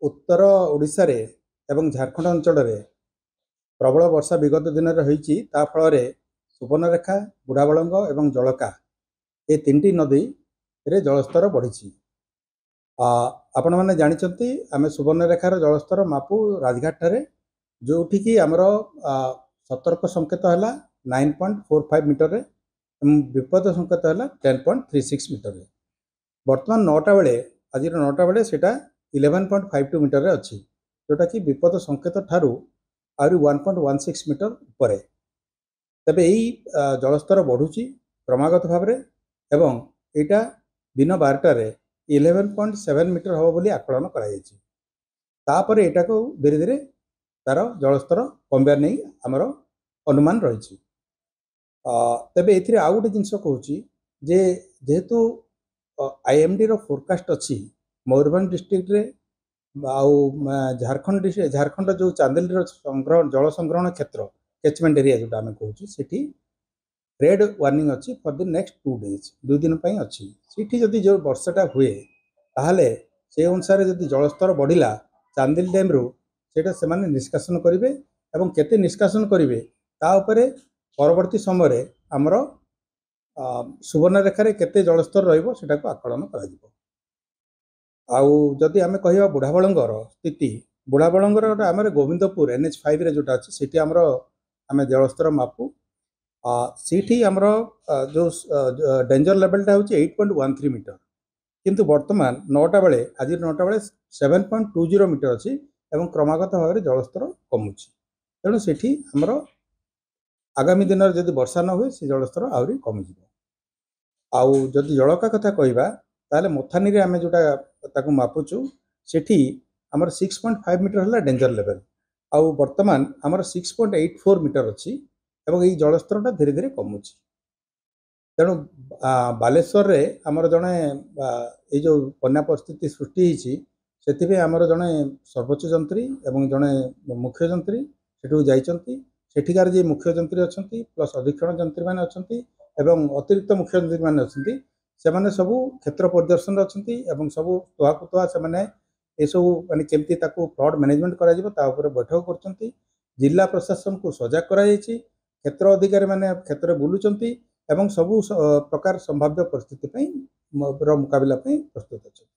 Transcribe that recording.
उत्तर ओडिशा रे एवं झारखंड अंचल रे प्रबल वर्षा विगत दिन में ता फल सुवर्णरेखा बुढ़ाबलंग एवं जलका ये तीन नदी रे जलस्तर बढ़ी। आपण मैंने जानते आम सुवर्णरेखार जलस्तर मापू राजघाट ठारे जो कि आमर सतर्क संकेत है 9.45 मीटर रे विपद संकेत है 10.36 मीटर रे। बर्तमान 9टा बेले आज 9टा बेले से 11.52 मीटर रे अच्छी जोटा कि विपद संकेत ठारू आहरी 1.16 मीटर उपर। तेबे यही जलस्तर बढ़ुची क्रमागत भाव में एवं यहाँ दिन 12टार 11.7 मीटर हम बोली आकलन कर यहाँ को धीरे धीरे तार जलस्तर कमबार नहीं आमर अनुमान रही। तेबे ये आउ गोटे जिनस कहूँ जे जेहेतु आईएमडी रो फोरकास्ट अच्छी मयूरभंज डिस्ट्रिक्ट रे आउ झारखंड जो चांदेली संग्रह जल संग्रहण क्षेत्र कैचमेंट एरिया जोटा आम कहूँ सेठी रेड वार्निंग अच्छी फॉर द नेक्स्ट 2 डेज 2 दिन अच्छी। सेठी जदि जो वर्षाटा हुए ताहले से अनुसार जदि जलस्तर बढ़िला चांदेली डैम रु सेटा से माने निष्कासन करेंगे एवं केते निष्कासन करेंगे ता उपरे परवर्ती समय आमर सुवर्णरेखार केते जलस्तर रहिबो सेटा को आकलन करा। आउ जदि आम कह बुढ़ाबलंगर स्थिति बुढ़ाबलंगर आम गोविंदपुर NH5 रे जोटा अच्छी सेठी आमर आम जलस्तर मापू सीठी आमर जो डेंजर लेवलटा हूँ 8.13 मीटर किंतु वर्तमान 9टा बेले आज 9टा बेले 7.20 मीटर अच्छी एवं क्रमागत भाव में जलस्तर कमुची। तेणु सेठी आमर आगामी दिन में जदि वर्षा न हुए से जलस्तर आहरी कमिज। आउ जदि जलका कथा कहवा ताले मोथानी रे आमे जोटा ताकू मापुचु सेठी आमर 6.5 मीटर है डेंजर लेवल आउ वर्तमान आमर 6.84 मीटर अच्छी एवं यही जलस्तर धीरे धीरे कमुची। तेणु बालेश्वर रे आमर जड़े ये जो बन्या परिस्थिति सृष्टि से आमर जड़े सर्वोच्च जंत्री एवं जड़े मुख्य जंत्री सेठू जाइछंती सेठिकार जे मुख्य जंत्री अच्छा प्लस अधीक्षण जंत्री मैंने अच्छा एवं अतिरिक्त मुख्य जंत्री मैंने अच्छा से माने सबू क्षेत्र परिदर्शन अच्छा सबू तुआ से माने ये सबू माने केमती ताकू फ्लड मैनेजमेंट करा बैठक कर जिला प्रशासन को सजग कराई क्षेत्र अधिकारी मैंने क्षेत्र बुलूंट एवं सबू प्रकार संभाव्य परिस्थिति मुकाबला प्रस्तुत अच्छा।